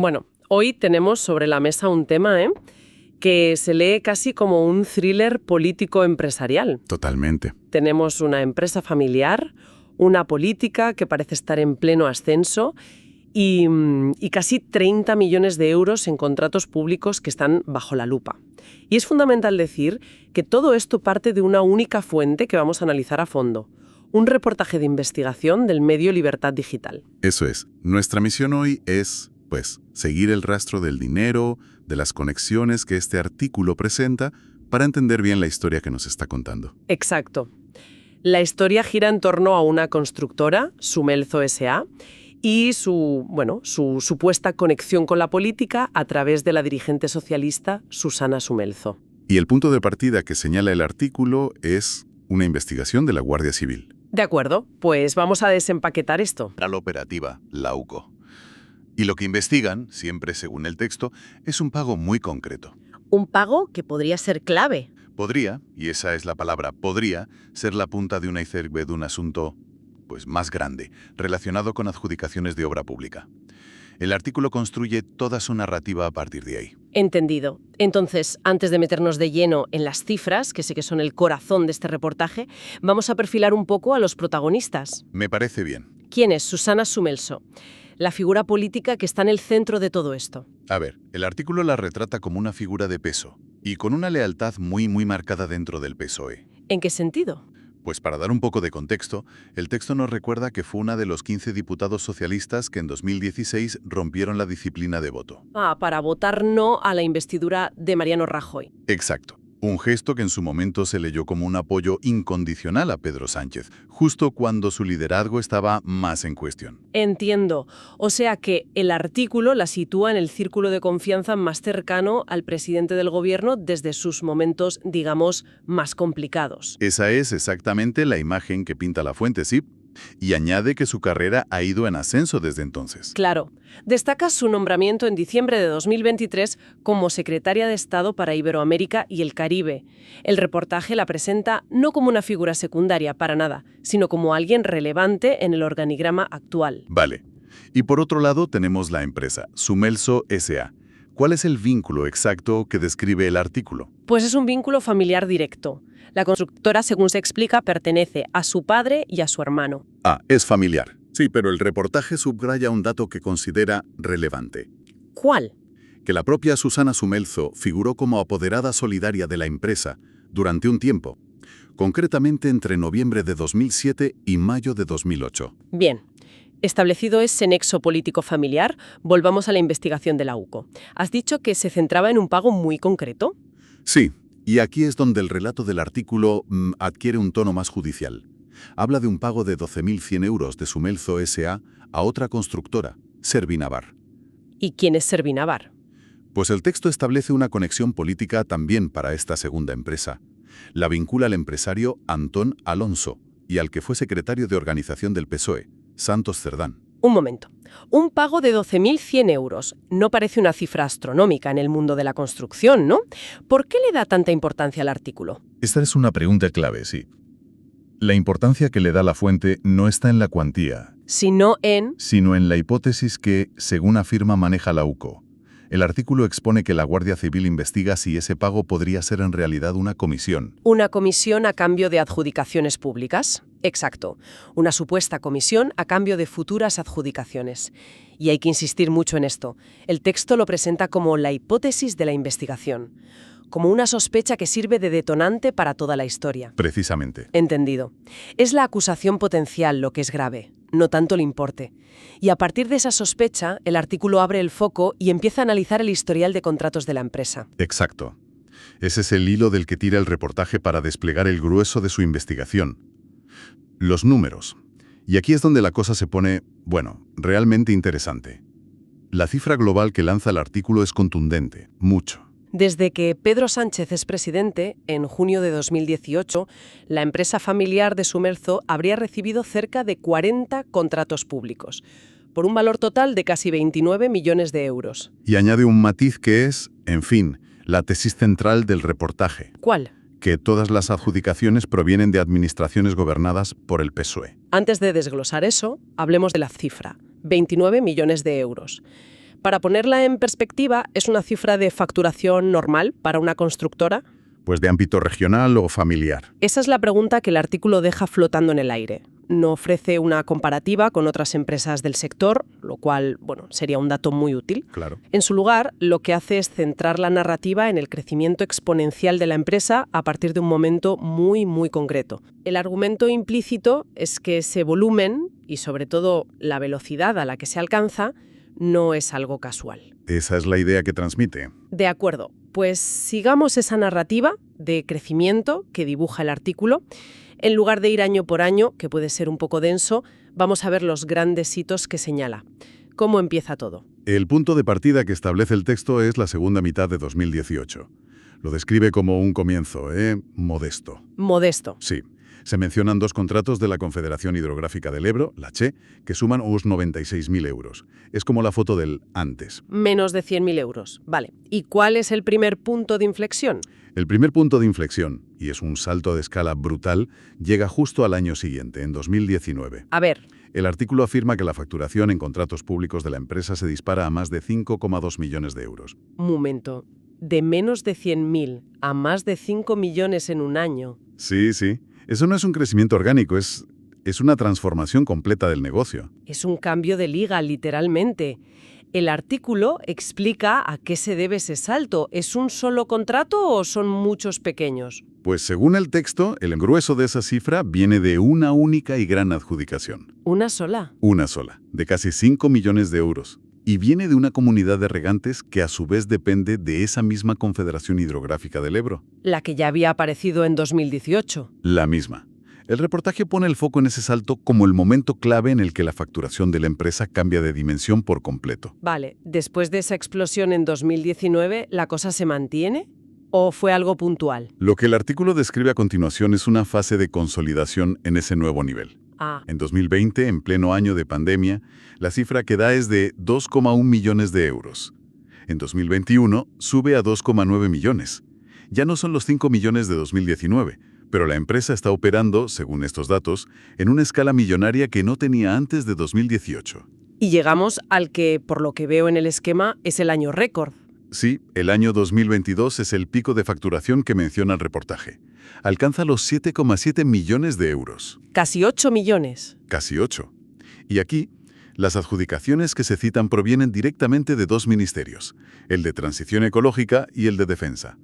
Bueno, hoy tenemos sobre la mesa un tema, que se lee casi como un thriller político-empresarial. Totalmente. Tenemos una empresa familiar, una política que parece estar en pleno ascenso y casi 30 millones de euros en contratos públicos que están bajo la lupa. Y es fundamental decir que todo esto parte de una única fuente que vamos a analizar a fondo. Un reportaje de investigación del medio Libertad Digital. Eso es. Nuestra misión hoy es, seguir el rastro del dinero, de las conexiones que este artículo presenta, para entender bien la historia que nos está contando. Exacto. La historia gira en torno a una constructora, Sumelzo S.A., y su supuesta conexión con la política a través de la dirigente socialista Susana Sumelzo. Y el punto de partida que señala el artículo es una investigación de la Guardia Civil. De acuerdo, pues vamos a desempaquetar esto. La operativa, la UCO. Y lo que investigan, siempre según el texto, es un pago muy concreto. Un pago que podría ser clave. Podría, y esa es la palabra, podría ser la punta de un iceberg de un asunto más grande, relacionado con adjudicaciones de obra pública. El artículo construye toda su narrativa a partir de ahí. Entendido. Entonces, antes de meternos de lleno en las cifras, que sé que son el corazón de este reportaje, vamos a perfilar un poco a los protagonistas. Me parece bien. ¿Quién es Susana Sumelzo? La figura política que está en el centro de todo esto. A ver, el artículo la retrata como una figura de peso y con una lealtad muy marcada dentro del PSOE. ¿En qué sentido? Pues para dar un poco de contexto, el texto nos recuerda que fue una de los 15 diputados socialistas que en 2016 rompieron la disciplina de voto. Para votar no a la investidura de Mariano Rajoy. Exacto. Un gesto que en su momento se leyó como un apoyo incondicional a Pedro Sánchez, justo cuando su liderazgo estaba más en cuestión. Entiendo. O sea que el artículo la sitúa en el círculo de confianza más cercano al presidente del gobierno desde sus momentos, digamos, más complicados. Esa es exactamente la imagen que pinta la fuente, sí. Y añade que su carrera ha ido en ascenso desde entonces. Claro. Destaca su nombramiento en diciembre de 2023 como secretaria de Estado para Iberoamérica y el Caribe. El reportaje la presenta no como una figura secundaria, para nada, sino como alguien relevante en el organigrama actual. Vale. Y por otro lado tenemos la empresa, Sumelzo S.A. ¿Cuál es el vínculo exacto que describe el artículo? Pues es un vínculo familiar directo. La constructora, según se explica, pertenece a su padre y a su hermano. Es familiar. Sí, pero el reportaje subraya un dato que considera relevante. ¿Cuál? Que la propia Susana Sumelzo figuró como apoderada solidaria de la empresa durante un tiempo, concretamente entre noviembre de 2007 y mayo de 2008. Bien. Establecido ese nexo político familiar, volvamos a la investigación de la UCO. ¿Has dicho que se centraba en un pago muy concreto? Sí, y aquí es donde el relato del artículo adquiere un tono más judicial. Habla de un pago de 12.100 euros de Sumelzo S.A. a otra constructora, Servinavar. ¿Y quién es Servinavar? Pues el texto establece una conexión política también para esta segunda empresa. La vincula al empresario Antón Alonso y al que fue secretario de organización del PSOE, Santos Cerdán. Un momento. Un pago de 12.100 euros. No parece una cifra astronómica en el mundo de la construcción, ¿no? ¿Por qué le da tanta importancia al artículo? Esta es una pregunta clave, sí. La importancia que le da la fuente no está en la cuantía, sino en la hipótesis que, según afirma, maneja la UCO. El artículo expone que la Guardia Civil investiga si ese pago podría ser en realidad una comisión. ¿Una comisión a cambio de adjudicaciones públicas? Exacto. Una supuesta comisión a cambio de futuras adjudicaciones. Y hay que insistir mucho en esto. El texto lo presenta como la hipótesis de la investigación, como una sospecha que sirve de detonante para toda la historia. Precisamente. Entendido. Es la acusación potencial lo que es grave, no tanto el importe. Y a partir de esa sospecha, el artículo abre el foco y empieza a analizar el historial de contratos de la empresa. Exacto. Ese es el hilo del que tira el reportaje para desplegar el grueso de su investigación. Los números. Y aquí es donde la cosa se pone, realmente interesante. La cifra global que lanza el artículo es contundente, mucho. Desde que Pedro Sánchez es presidente, en junio de 2018, la empresa familiar de Sumelzo habría recibido cerca de 40 contratos públicos, por un valor total de casi 29 millones de euros. Y añade un matiz que es, la tesis central del reportaje. ¿Cuál? Que todas las adjudicaciones provienen de administraciones gobernadas por el PSOE. Antes de desglosar eso, hablemos de la cifra, 29 millones de euros. Para ponerla en perspectiva, ¿es una cifra de facturación normal para una constructora? Pues de ámbito regional o familiar. Esa es la pregunta que el artículo deja flotando en el aire. No ofrece una comparativa con otras empresas del sector, lo cual, sería un dato muy útil. Claro. En su lugar, lo que hace es centrar la narrativa en el crecimiento exponencial de la empresa a partir de un momento muy, muy concreto. El argumento implícito es que ese volumen, y sobre todo la velocidad a la que se alcanza, no es algo casual. Esa es la idea que transmite. De acuerdo, pues sigamos esa narrativa de crecimiento que dibuja el artículo. En lugar de ir año por año, que puede ser un poco denso, vamos a ver los grandes hitos que señala. ¿Cómo empieza todo? El punto de partida que establece el texto es la segunda mitad de 2018. Lo describe como un comienzo, modesto. Modesto. Sí. Se mencionan 2 contratos de la Confederación Hidrográfica del Ebro, la CHE, que suman unos 96.000 euros. Es como la foto del antes. Menos de 100.000 euros. Vale. ¿Y cuál es el primer punto de inflexión? El primer punto de inflexión, y es un salto de escala brutal, llega justo al año siguiente, en 2019. A ver. El artículo afirma que la facturación en contratos públicos de la empresa se dispara a más de 5,2 millones de euros. Un momento. De menos de 100.000 a más de 5 millones en un año. Sí, sí. Eso no es un crecimiento orgánico, es una transformación completa del negocio. Es un cambio de liga, literalmente. El artículo explica a qué se debe ese salto. ¿Es un solo contrato o son muchos pequeños? Pues según el texto, el grueso de esa cifra viene de una única y gran adjudicación. ¿Una sola? Una sola, de casi 5 millones de euros. Y viene de una comunidad de regantes que a su vez depende de esa misma Confederación Hidrográfica del Ebro. La que ya había aparecido en 2018. La misma. El reportaje pone el foco en ese salto como el momento clave en el que la facturación de la empresa cambia de dimensión por completo. Vale, después de esa explosión en 2019, ¿la cosa se mantiene? ¿O fue algo puntual? Lo que el artículo describe a continuación es una fase de consolidación en ese nuevo nivel. En 2020, en pleno año de pandemia, la cifra que da es de 2,1 millones de euros. En 2021, sube a 2,9 millones. Ya no son los 5 millones de 2019, pero la empresa está operando, según estos datos, en una escala millonaria que no tenía antes de 2018. Y llegamos al que, por lo que veo en el esquema, es el año récord. Sí, el año 2022 es el pico de facturación que menciona el reportaje. Alcanza los 7,7 millones de euros. Casi 8 millones. Casi 8. Y aquí, las adjudicaciones que se citan provienen directamente de 2 ministerios, el de Transición Ecológica y el de Defensa.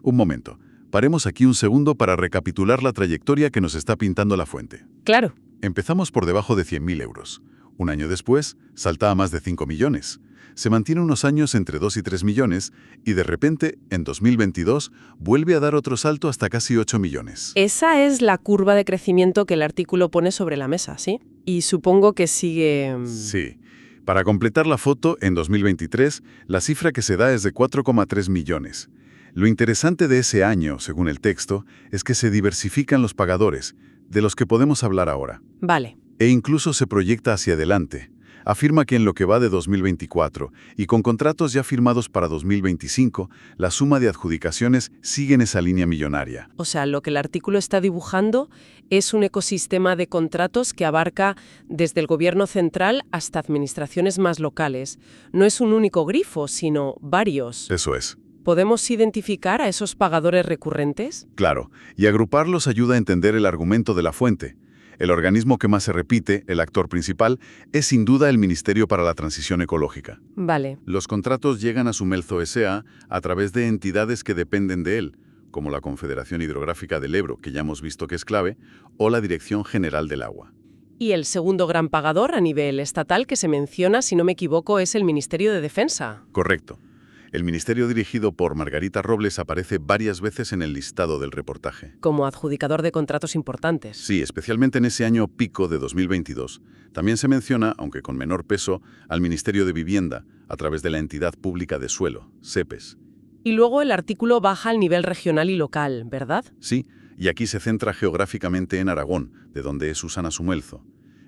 Un momento, paremos aquí un segundo para recapitular la trayectoria que nos está pintando la fuente. Claro. Empezamos por debajo de 100.000 euros. Un año después, salta a más de 5 millones. Se mantiene unos años entre 2 y 3 millones y de repente, en 2022, vuelve a dar otro salto hasta casi 8 millones. Esa es la curva de crecimiento que el artículo pone sobre la mesa, ¿sí? Y supongo que sigue... Sí. Para completar la foto, en 2023, la cifra que se da es de 4,3 millones. Lo interesante de ese año, según el texto, es que se diversifican los pagadores, de los que podemos hablar ahora. Vale. E incluso se proyecta hacia adelante. Afirma que en lo que va de 2024 y con contratos ya firmados para 2025, la suma de adjudicaciones sigue en esa línea millonaria. O sea, lo que el artículo está dibujando es un ecosistema de contratos que abarca desde el gobierno central hasta administraciones más locales. No es un único grifo, sino varios. Eso es. ¿Podemos identificar a esos pagadores recurrentes? Claro, y agruparlos ayuda a entender el argumento de la fuente. El organismo que más se repite, el actor principal, es sin duda el Ministerio para la Transición Ecológica. Vale. Los contratos llegan a Sumelzo S.A. a través de entidades que dependen de él, como la Confederación Hidrográfica del Ebro, que ya hemos visto que es clave, o la Dirección General del Agua. Y el segundo gran pagador a nivel estatal que se menciona, si no me equivoco, es el Ministerio de Defensa. Correcto. El ministerio dirigido por Margarita Robles aparece varias veces en el listado del reportaje. Como adjudicador de contratos importantes. Sí, especialmente en ese año pico de 2022. También se menciona, aunque con menor peso, al Ministerio de Vivienda, a través de la entidad pública de suelo, SEPES. Y luego el artículo baja al nivel regional y local, ¿verdad? Sí, y aquí se centra geográficamente en Aragón, de donde es Susana Sumelzo.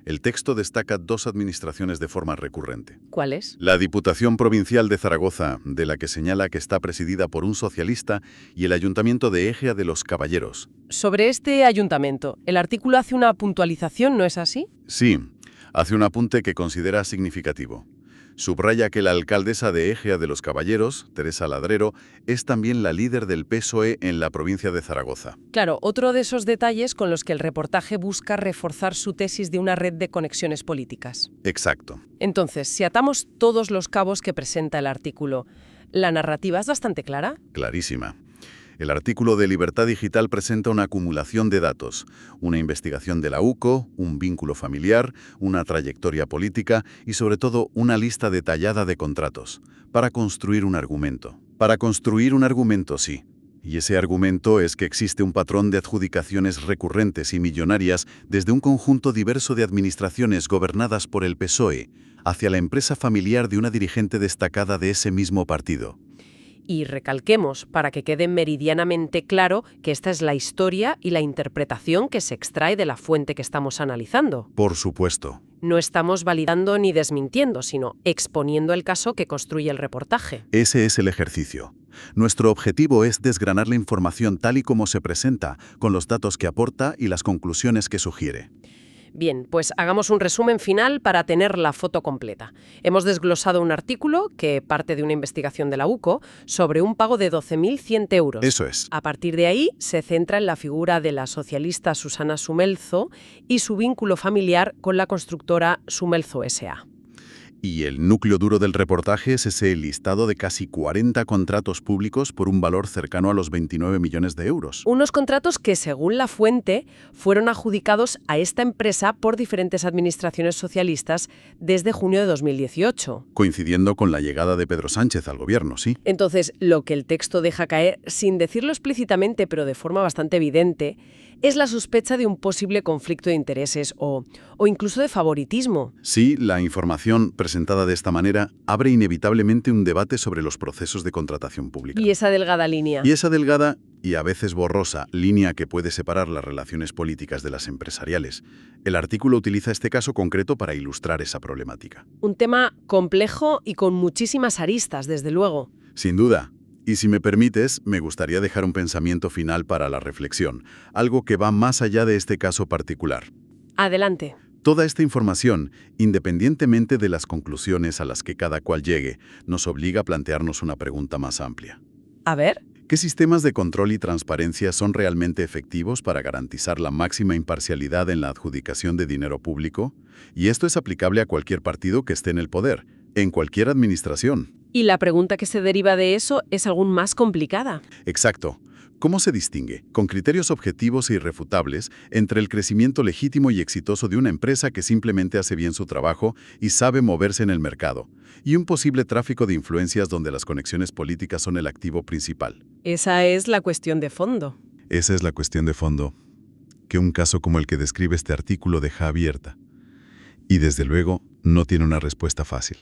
El texto destaca 2 administraciones de forma recurrente. ¿Cuáles? La Diputación Provincial de Zaragoza, de la que señala que está presidida por un socialista, y el Ayuntamiento de Égea de los Caballeros. Sobre este ayuntamiento, el artículo hace una puntualización, ¿no es así? Sí, hace un apunte que considera significativo. Subraya que la alcaldesa de Égea de los Caballeros, Teresa Ladrero, es también la líder del PSOE en la provincia de Zaragoza. Claro, otro de esos detalles con los que el reportaje busca reforzar su tesis de una red de conexiones políticas. Exacto. Entonces, si atamos todos los cabos que presenta el artículo, ¿la narrativa es bastante clara? Clarísima. El artículo de Libertad Digital presenta una acumulación de datos, una investigación de la UCO, un vínculo familiar, una trayectoria política y sobre todo una lista detallada de contratos, para construir un argumento. Para construir un argumento, sí. Y ese argumento es que existe un patrón de adjudicaciones recurrentes y millonarias desde un conjunto diverso de administraciones gobernadas por el PSOE hacia la empresa familiar de una dirigente destacada de ese mismo partido. Y recalquemos, para que quede meridianamente claro, que esta es la historia y la interpretación que se extrae de la fuente que estamos analizando. Por supuesto. No estamos validando ni desmintiendo, sino exponiendo el caso que construye el reportaje. Ese es el ejercicio. Nuestro objetivo es desgranar la información tal y como se presenta, con los datos que aporta y las conclusiones que sugiere. Bien, pues hagamos un resumen final para tener la foto completa. Hemos desglosado un artículo que parte de una investigación de la UCO sobre un pago de 12.100 euros. Eso es. A partir de ahí se centra en la figura de la socialista Susana Sumelzo y su vínculo familiar con la constructora Sumelzo S.A. Y el núcleo duro del reportaje es ese listado de casi 40 contratos públicos por un valor cercano a los 29 millones de euros. Unos contratos que, según la fuente, fueron adjudicados a esta empresa por diferentes administraciones socialistas desde junio de 2018. Coincidiendo con la llegada de Pedro Sánchez al gobierno, sí. Entonces, lo que el texto deja caer, sin decirlo explícitamente, pero de forma bastante evidente, es la sospecha de un posible conflicto de intereses o incluso de favoritismo. Sí, la información presentada de esta manera abre inevitablemente un debate sobre los procesos de contratación pública. Y esa delgada línea. Y esa delgada y a veces borrosa línea que puede separar las relaciones políticas de las empresariales. El artículo utiliza este caso concreto para ilustrar esa problemática. Un tema complejo y con muchísimas aristas, desde luego. Sin duda. Y si me permites, me gustaría dejar un pensamiento final para la reflexión, algo que va más allá de este caso particular. Adelante. Toda esta información, independientemente de las conclusiones a las que cada cual llegue, nos obliga a plantearnos una pregunta más amplia. A ver. ¿Qué sistemas de control y transparencia son realmente efectivos para garantizar la máxima imparcialidad en la adjudicación de dinero público? Y esto es aplicable a cualquier partido que esté en el poder, en cualquier administración. Y la pregunta que se deriva de eso es aún más complicada. Exacto. ¿Cómo se distingue, con criterios objetivos e irrefutables, entre el crecimiento legítimo y exitoso de una empresa que simplemente hace bien su trabajo y sabe moverse en el mercado, y un posible tráfico de influencias donde las conexiones políticas son el activo principal? Esa es la cuestión de fondo. Esa es la cuestión de fondo, que un caso como el que describe este artículo deja abierta. Y desde luego, no tiene una respuesta fácil.